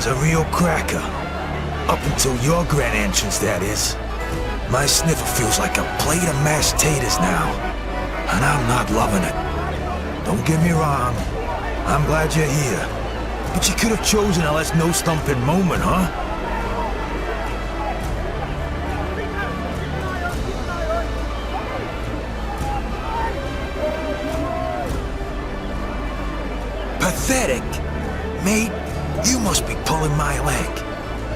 a real cracker. Up until your grand entrance, that is. My sniffer feels like a plate of mashed taters now, and I'm not loving it. Don't get me wrong, I'm glad you're here. But you could have chosen a less no-stumping moment, huh? Pathetic? Mate, you must be pulling my leg.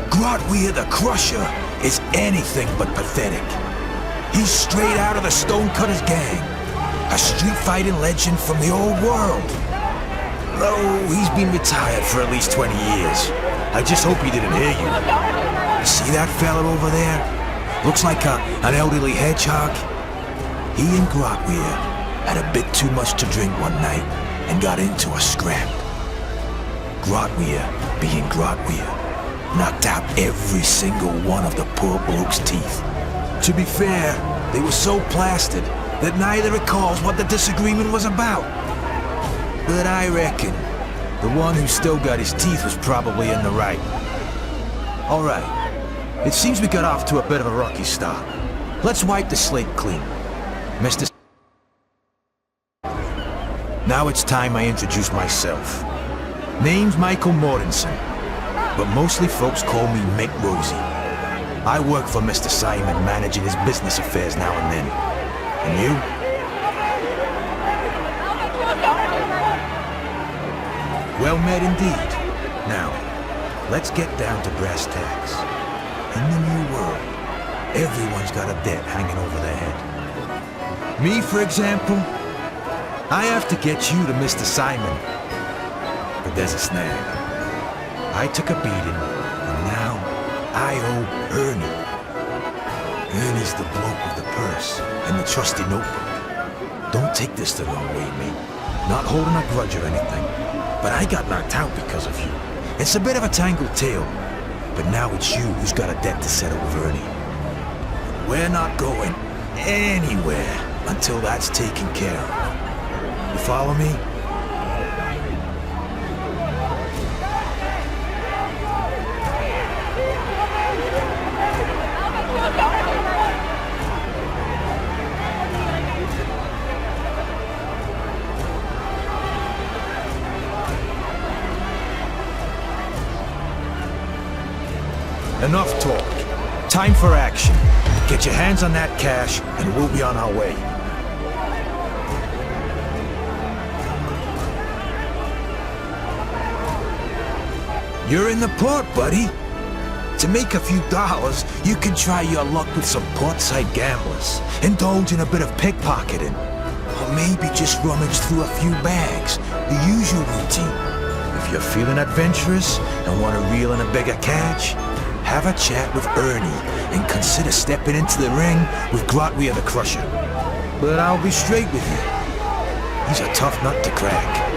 Grotweir the Crusher is anything but pathetic. He's straight out of the Stonecutters gang, a street-fighting legend from the old world. Though he's been retired for at least 20 years. I just hope he didn't hear you. See that fella over there? Looks like an elderly hedgehog. He and Grotweir had a bit too much to drink one night and got into a scrap. Grotweir, being Grotweir, knocked out every single one of the poor bloke's teeth. To be fair, they were so plastered that neither recalls what the disagreement was about. But I reckon the one who still got his teeth was probably in the right. All right, it seems we got off to a bit of a rocky start. Let's wipe the slate clean. Mr. Now it's time I introduce myself. Name's Michael Mortensen, but mostly folks call me Mick Rosie. I work for Mr. Simon, managing his business affairs now and then. And you? Well met indeed. Now, let's get down to brass tacks. In the new world, everyone's got a debt hanging over their head. Me, for example, I have to get you to Mr. Simon. But there's a snag. I took a beating, and now I owe Ernie. Ernie's the bloke with the purse and the trusty notebook. Don't take this the wrong way, mate. Not holding a grudge or anything, but I got knocked out because of you. It's a bit of a tangled tale, but now it's you who's got a debt to settle with Ernie. We're not going anywhere until that's taken care of. You follow me? Enough talk. Time for action. Get your hands on that cash, and we'll be on our way. You're in the port, buddy. To make a few dollars, you can try your luck with some portside gamblers, indulge in a bit of pickpocketing, or maybe just rummage through a few bags, the usual routine. If you're feeling adventurous and want to reel in a bigger catch, have a chat with Ernie and consider stepping into the ring with Grotweir the Crusher. But I'll be straight with you. He's a tough nut to crack.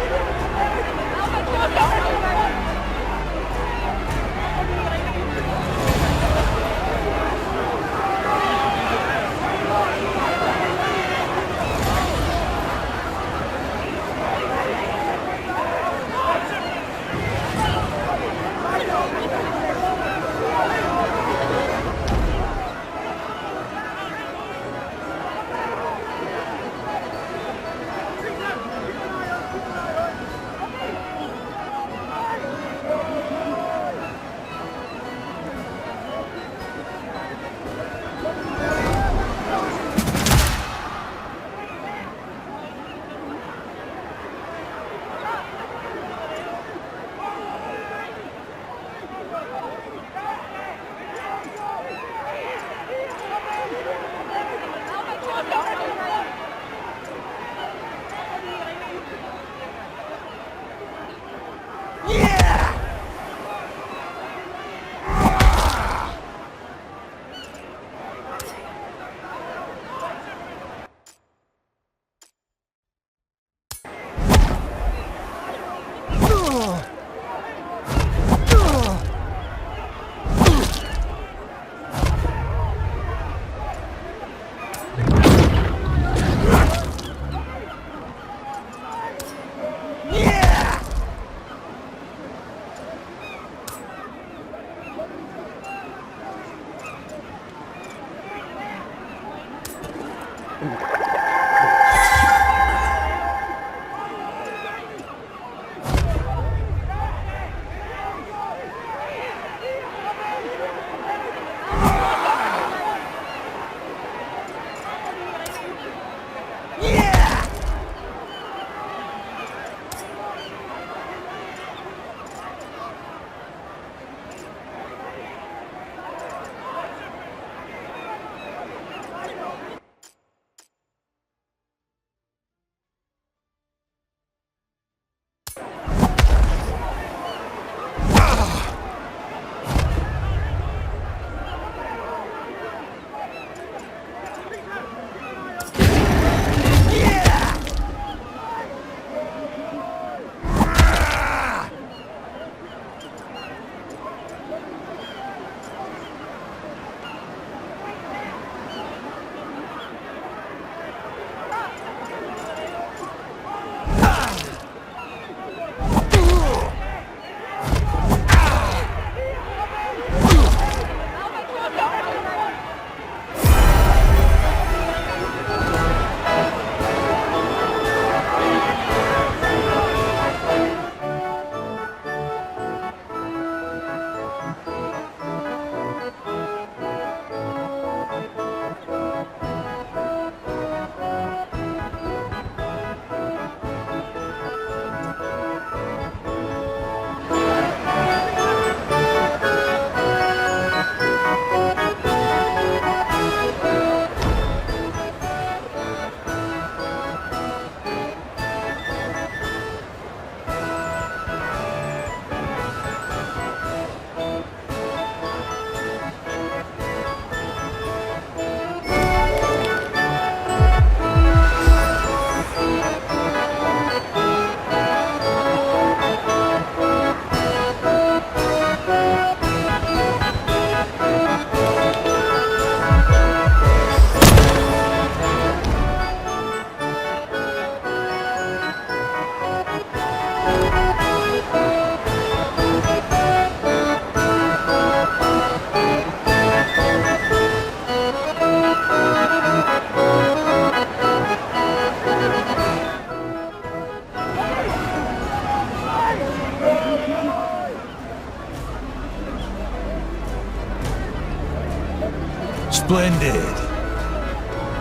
Splendid.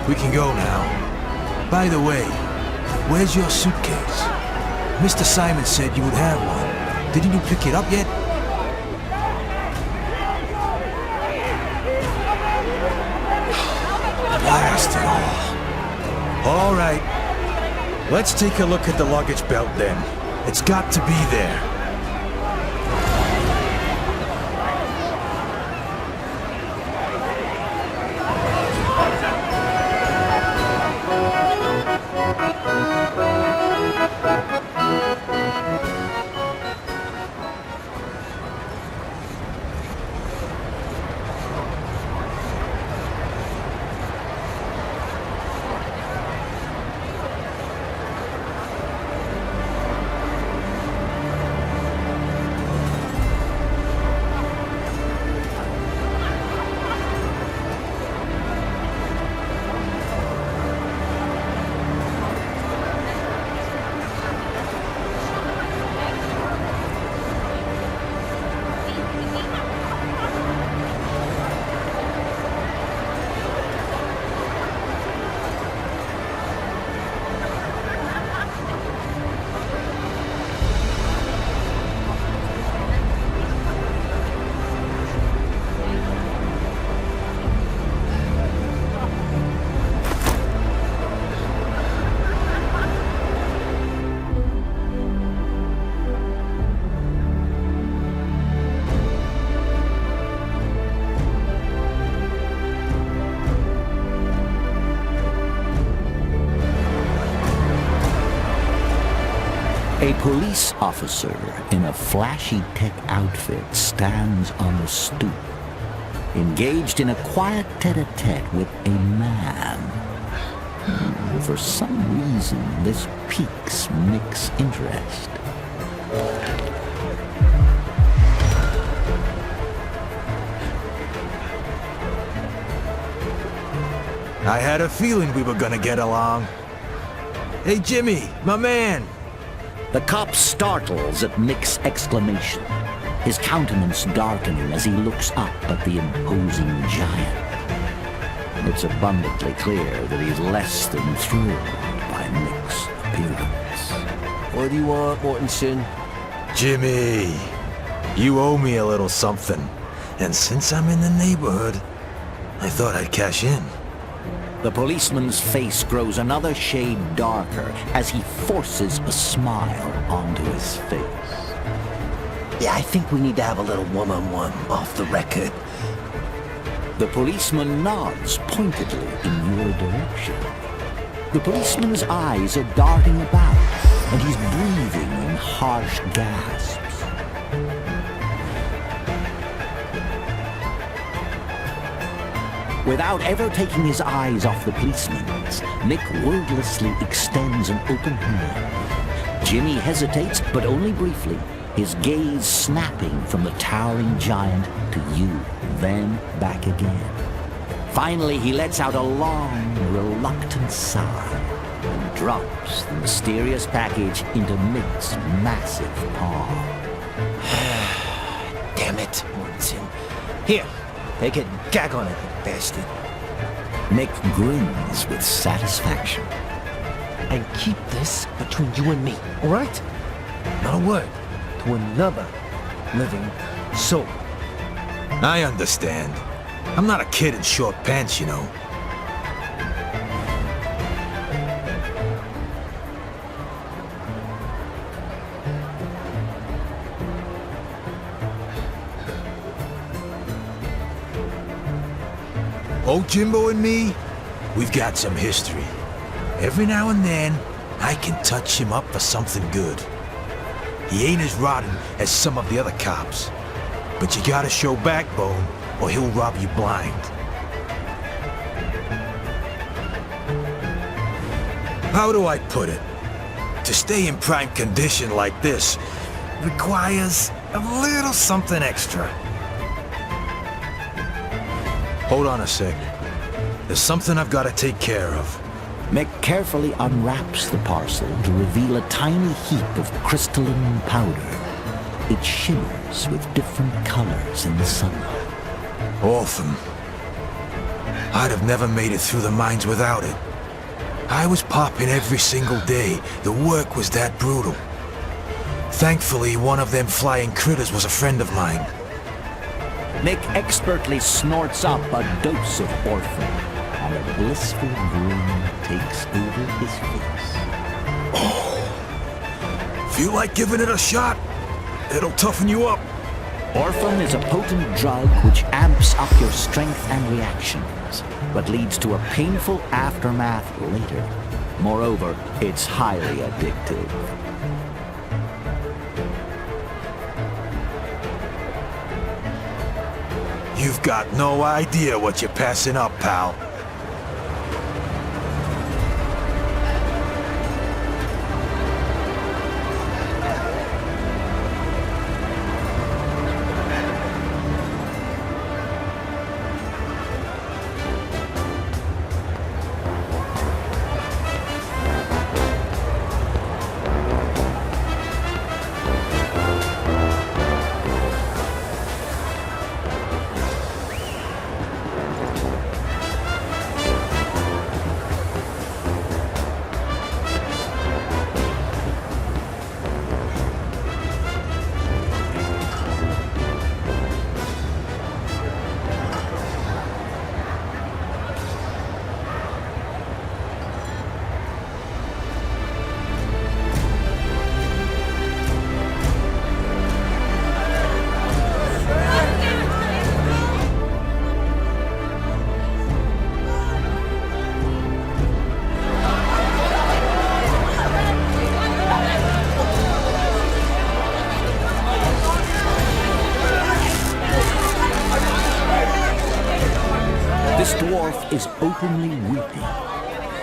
We can go now. By the way, where's your suitcase? Mr. Simon said you would have one. Didn't you pick it up yet? Blast it all. All right. Let's take a look at the luggage belt then. It's got to be there. A police officer in a flashy tech outfit stands on the stoop, engaged in a quiet tete-a-tete with a man. For some reason, this piques Mick's interest. I had a feeling we were gonna get along. Hey, Jimmy, my man. The cop startles at Mick's exclamation, his countenance darkening as he looks up at the imposing giant. It's abundantly clear that he's less than thrilled by Mick's appearance. What do you want, Mortensen? Jimmy, you owe me a little something. And since I'm in the neighborhood, I thought I'd cash in. The policeman's face grows another shade darker as he forces a smile onto his face. Yeah, I think we need to have a little one-on-one off the record. The policeman nods pointedly in your direction. The policeman's eyes are darting about, and he's breathing in harsh gasps. Without ever taking his eyes off the policeman's, Mick wordlessly extends an open hand. Jimmy hesitates, but only briefly, his gaze snapping from the towering giant to you, then back again. Finally, he lets out a long, reluctant sigh and drops the mysterious package into Mick's massive palm. Damn it, Mortensen. Here, take it. Gag on it, you bastard. Mick grins with satisfaction. And keep this between you and me, all right? Not a word to another living soul. I understand. I'm not a kid in short pants, you know. Old Jimbo and me, we've got some history. Every now and then, I can touch him up for something good. He ain't as rotten as some of the other cops. But you gotta show backbone, or he'll rob you blind. How do I put it? To stay in prime condition like this requires a little something extra. Hold on a sec. There's something I've got to take care of. Mick carefully unwraps the parcel to reveal a tiny heap of crystalline powder. It shimmers with different colors in the sunlight. Awesome. I'd have never made it through the mines without it. I was popping every single day. The work was that brutal. Thankfully, one of them flying critters was a friend of mine. Mick expertly snorts up a dose of orphan, and a blissful grin takes over his face. Feel like giving it a shot? It'll toughen you up. Orphan is a potent drug which amps up your strength and reactions, but leads to a painful aftermath later. Moreover, it's highly addictive. You've got no idea what you're passing up, pal. This dwarf is openly weeping,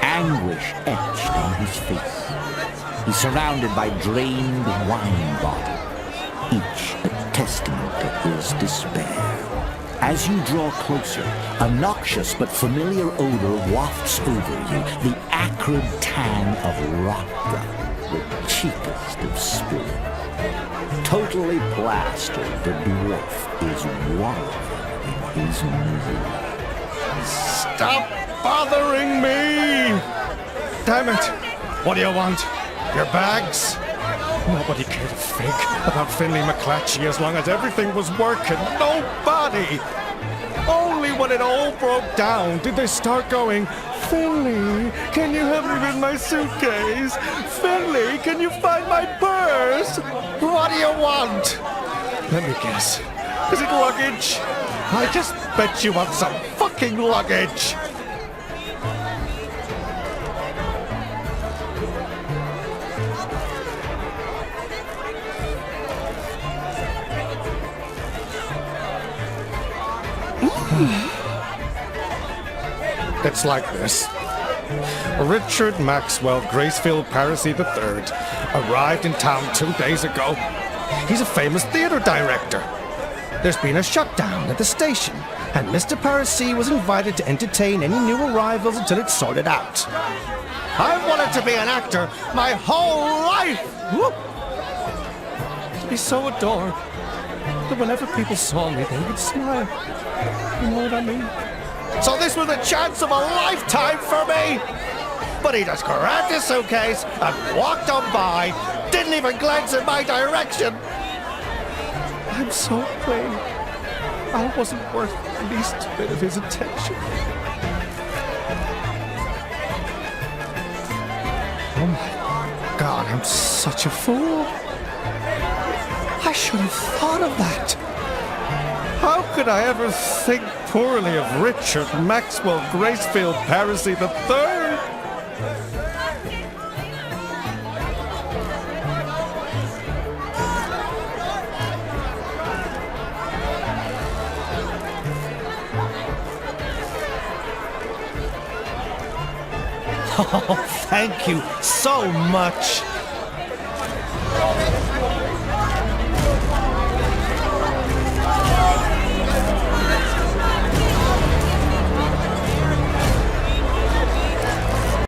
anguish etched on his face. He's surrounded by drained wine bottles, each a testament to his despair. As you draw closer, a noxious but familiar odor wafts over you, the acrid tang of rock gut, the cheapest of spirit. Totally plastered, the dwarf is wallowing in his misery. Stop bothering me! Damn it! What do you want? Your bags? Nobody cared a fig about Finley McClatchy as long as everything was working. Nobody! Only when it all broke down did they start going, Finley, can you help me with my suitcase? Finley, can you find my purse? What do you want? Let me guess. Is it luggage? I just bet you want some fucking luggage! It's like this. Richard Maxwell Gracefield Parisi III arrived in town 2 days ago. He's a famous theater director. There's been a shutdown at the station, and Mr. Parisi was invited to entertain any new arrivals until it's sorted out. I've wanted to be an actor my whole life! Whoop. To be so adored that whenever people saw me, they would smile. You know what I mean? So this was the chance of a lifetime for me! But he just grabbed his suitcase and walked on by, didn't even glance in my direction. I'm so plain. I wasn't worth the least bit of his attention. Oh my God, I'm such a fool. I should have thought of that. How could I ever think poorly of Richard Maxwell Gracefield Parisi III? Oh, thank you so much.